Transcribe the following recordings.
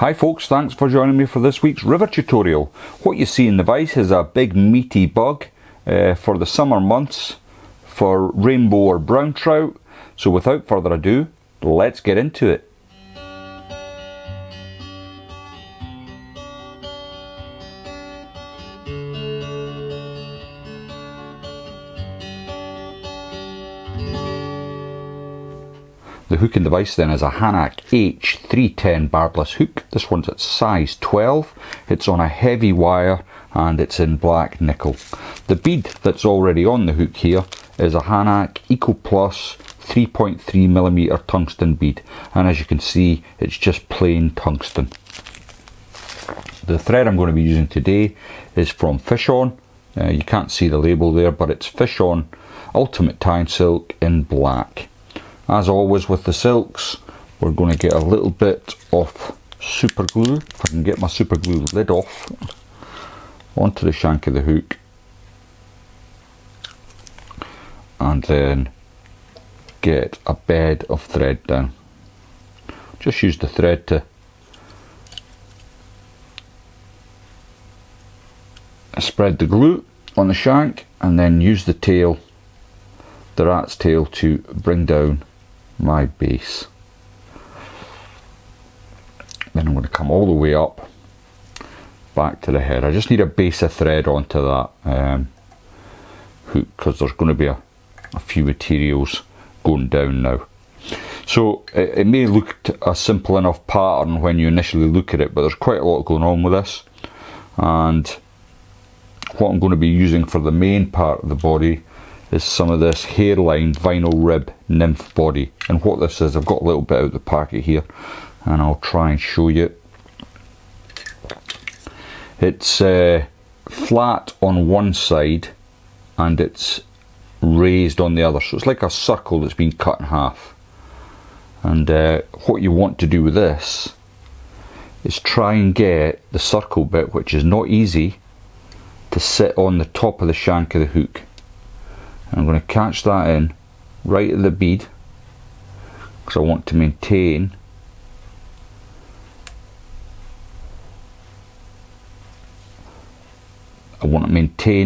Hi folks, thanks for joining me for this week's river tutorial. What you see in the vise is a big meaty bug for the summer months for rainbow or brown trout. So without further ado, let's get into it. The hook in the vise then is a Hanak H310 barbless hook. This one's at size 12. It's on a heavy wire and it's in black nickel. The bead that's already on the hook here is a Hanak Eco Plus 3.3mm tungsten bead, and as you can see it's just plain tungsten. The thread I'm going to be using today is from Fish On. You can't see the label there, but it's Fish On Ultimate Tying Silk in black. As always with the silks, we're going to get a little bit of super glue, if I can get my super glue lid off, onto the shank of the hook, and then get a bed of thread down. Just use the thread to spread the glue on the shank, and then use the tail, the rat's tail, to bring down my base. Then I'm going to come all the way up back to the head. I just need a base of thread onto that hook because there's going to be a few materials going down now. So it may look a simple enough pattern when you initially look at it, but there's quite a lot going on with this. And what I'm going to be using for the main part of the body is some of this hairline vinyl rib nymph body. And what this is, I've got a little bit out of the packet here and I'll try and show you. It's flat on one side and it's raised on the other, so it's like a circle that's been cut in half. And what you want to do with this is try and get the circle bit, which is not easy, to sit on the top of the shank of the hook. And I'm going to catch that in right at the bead because I want to maintain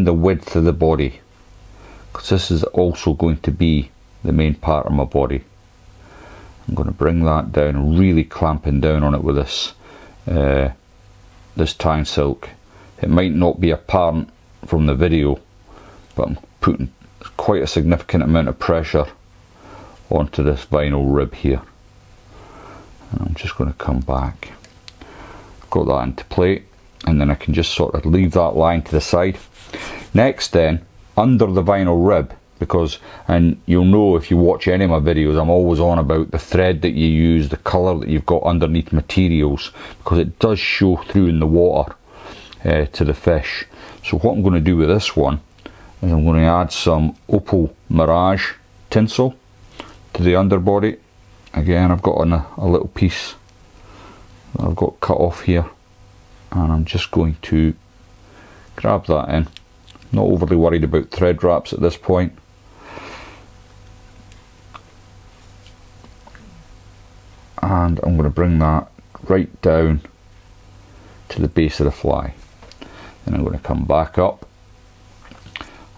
the width of the body, because this is also going to be the main part of my body. I'm going to bring that down, really clamping down on it with this this tying silk. It might not be apparent from the video, but I'm putting quite a significant amount of pressure onto this vinyl rib here. And I'm just going to come back. Got that into place, and then I can just sort of leave that line to the side. Next then, under the vinyl rib, because, and you'll know if you watch any of my videos, I'm always on about the thread that you use, the colour that you've got underneath materials, because it does show through in the water to the fish. So what I'm going to do with this one is I'm going to add some Opel Mirage tinsel to the underbody. Again, I've got a little piece that I've got cut off here, and I'm just going to grab that in. Not overly worried about thread wraps at this point. And I'm going to bring that right down to the base of the fly. Then I'm going to come back up,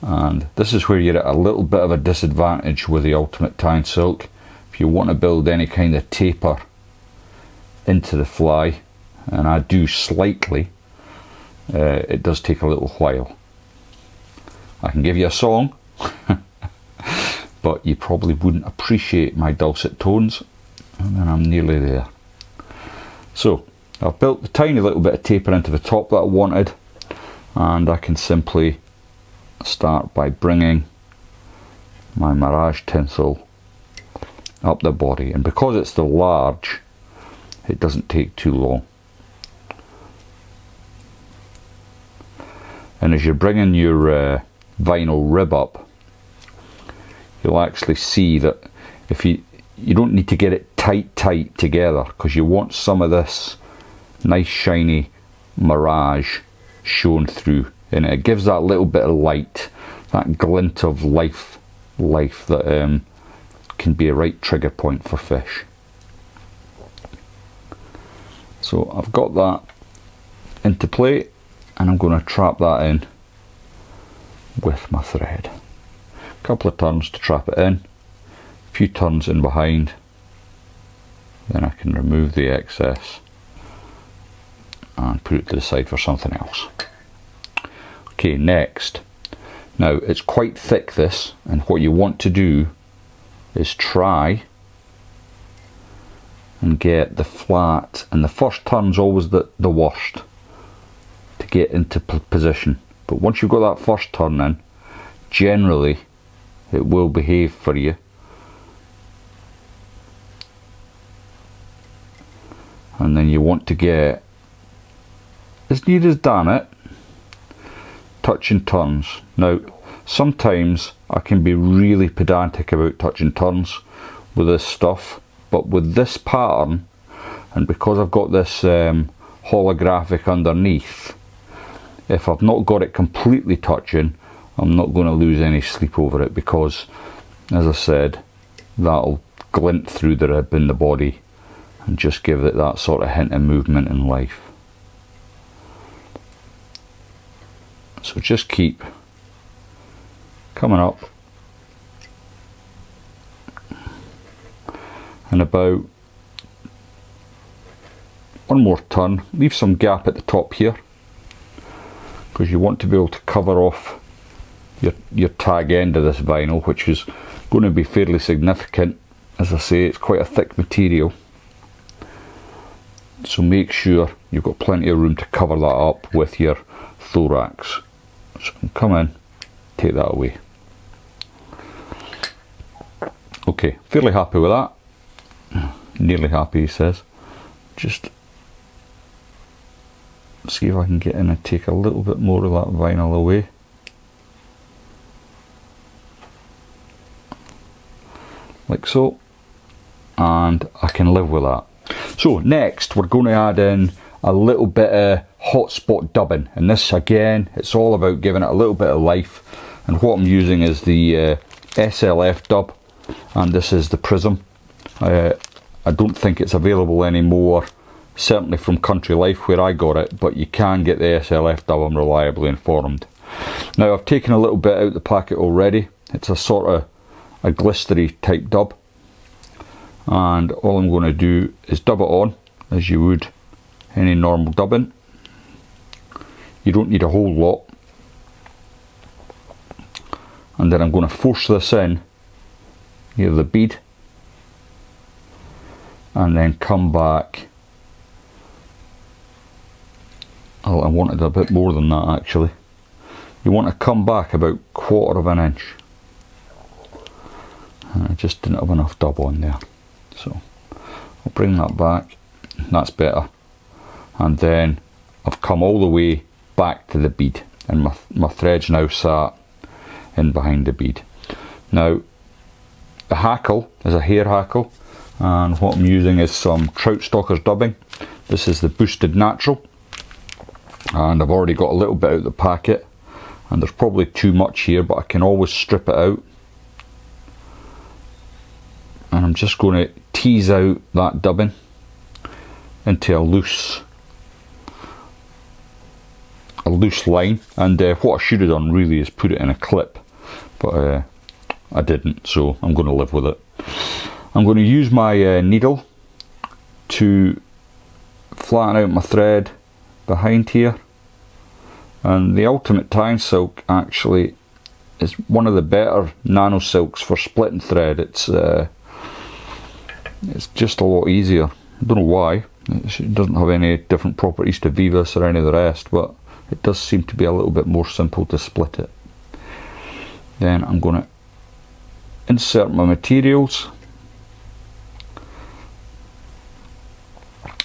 and this is where you're at a little bit of a disadvantage with the Ultimate Tying Silk. If you want to build any kind of taper into the fly, and I do slightly, it does take a little while. I can give you a song, but you probably wouldn't appreciate my dulcet tones, and then I'm nearly there. So I've built the tiny little bit of taper into the top that I wanted, and I can simply start by bringing my Mirage tinsel up the body, and because it's the large, it doesn't take too long. And as you're bringing your vinyl rib up, you'll actually see that if you don't need to get it tight together, because you want some of this nice shiny Mirage shown through, and it gives that little bit of light, that glint of life that can be a right trigger point for fish. So I've got that into play, and I'm going to trap that in with my thread. A couple of turns to trap it in, a few turns in behind, then I can remove the excess and put it to the side for something else. Okay, next. Now it's quite thick, this, and what you want to do is try and get the flat, and the first turn's always the worst to get into position, but once you've got that first turn in, generally it will behave for you. And then you want to get as near as damn it touching turns. Now sometimes I can be really pedantic about touching turns with this stuff, but with this pattern, and because I've got this holographic underneath, if I've not got it completely touching, I'm not going to lose any sleep over it, because as I said, that'll glint through the rib in the body and just give it that sort of hint of movement and life. So just keep coming up, and about one more turn, leave some gap at the top here, because you want to be able to cover off your tag end of this vinyl, which is going to be fairly significant. As I say, it's quite a thick material, so make sure you've got plenty of room to cover that up with your thorax. So come in, take that away. Okay, fairly happy with that. Nearly happy, he says. Just see if I can get in and take a little bit more of that vinyl away. Like so. And I can live with that. So next we're going to add in a little bit of hotspot dubbing, and this again, it's all about giving it a little bit of life, and what I'm using is the SLF dub, and this is the Prism. I don't think it's available anymore, certainly from Country Life where I got it, but you can get the SLF dub, I'm reliably informed. Now I've taken a little bit out the packet already. It's a sort of a glistery type dub, and all I'm going to do is dub it on as you would any normal dubbing. You don't need a whole lot, and then I'm going to force this in near the bead, and then come back. Oh, I wanted a bit more than that actually. You want to come back about 1/4 of an inch. I just didn't have enough dub on there, so I'll bring that back. That's better. And then I've come all the way back to the bead, and my thread's now sat in behind the bead. Now the hackle is a hair hackle, and what I'm using is some Troutstalkers dubbing. This is the boosted natural, and I've already got a little bit out of the packet, and there's probably too much here, but I can always strip it out, and I'm just going to tease out that dubbing into a loose line. And what I should have done really is put it in a clip, but I didn't, so I'm going to live with it. I'm going to use my needle to flatten out my thread behind here, and the Ultimate Tying Silk actually is one of the better nano silks for splitting thread. It's just a lot easier. I don't know why. It doesn't have any different properties to Vivas or any of the rest, but it does seem to be a little bit more simple to split it. Then I'm going to insert my materials,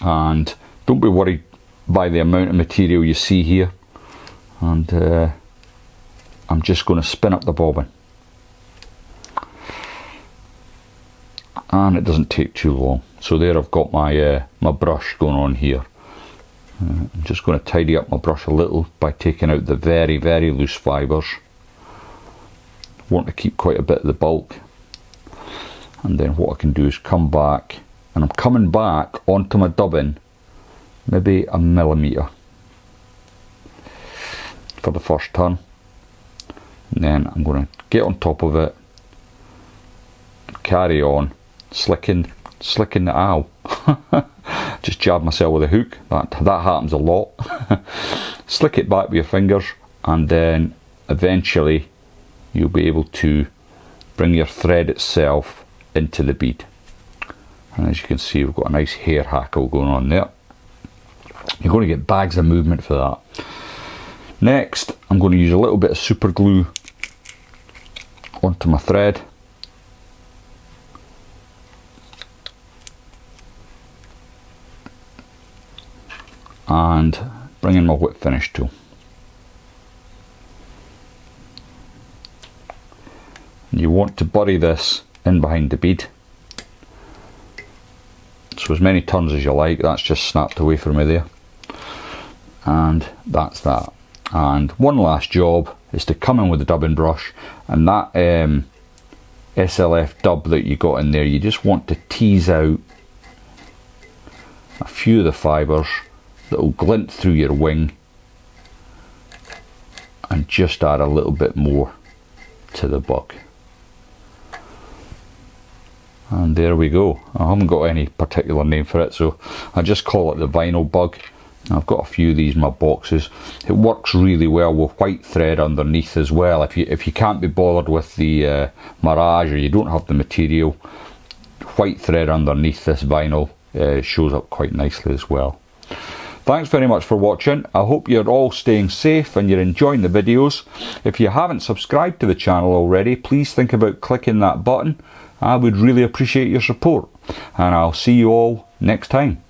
and don't be worried by the amount of material you see here, and I'm just going to spin up the bobbin, and it doesn't take too long. So there I've got my my brush going on here. I'm just going to tidy up my brush a little by taking out the very, very loose fibres. Want to keep quite a bit of the bulk, and then what I can do is come back, and I'm coming back onto my dubbing maybe a millimetre for the first turn, and then I'm going to get on top of it, carry on, slicking the owl. Just jab myself with a hook, that happens a lot. Slick it back with your fingers, and then eventually you'll be able to bring your thread itself into the bead. And as you can see, we've got a nice hair hackle going on there. You're going to get bags of movement for that. Next, I'm going to use a little bit of super glue onto my thread. And bring in my whip finish tool. You want to bury this in behind the bead. So as many turns as you like, that's just snapped away from me there. And that's that. And one last job is to come in with the dubbing brush, and that SLF dub that you got in there, you just want to tease out a few of the fibres that will glint through your wing and just add a little bit more to the bug. And there we go. I haven't got any particular name for it, so I just call it the vinyl bug. I've got a few of these in my boxes. It works really well with white thread underneath as well. If you can't be bothered with the Mirage, or you don't have the material, white thread underneath this vinyl shows up quite nicely as well. Thanks very much for watching. I hope you're all staying safe and you're enjoying the videos. If you haven't subscribed to the channel already, please think about clicking that button. I would really appreciate your support, and I'll see you all next time.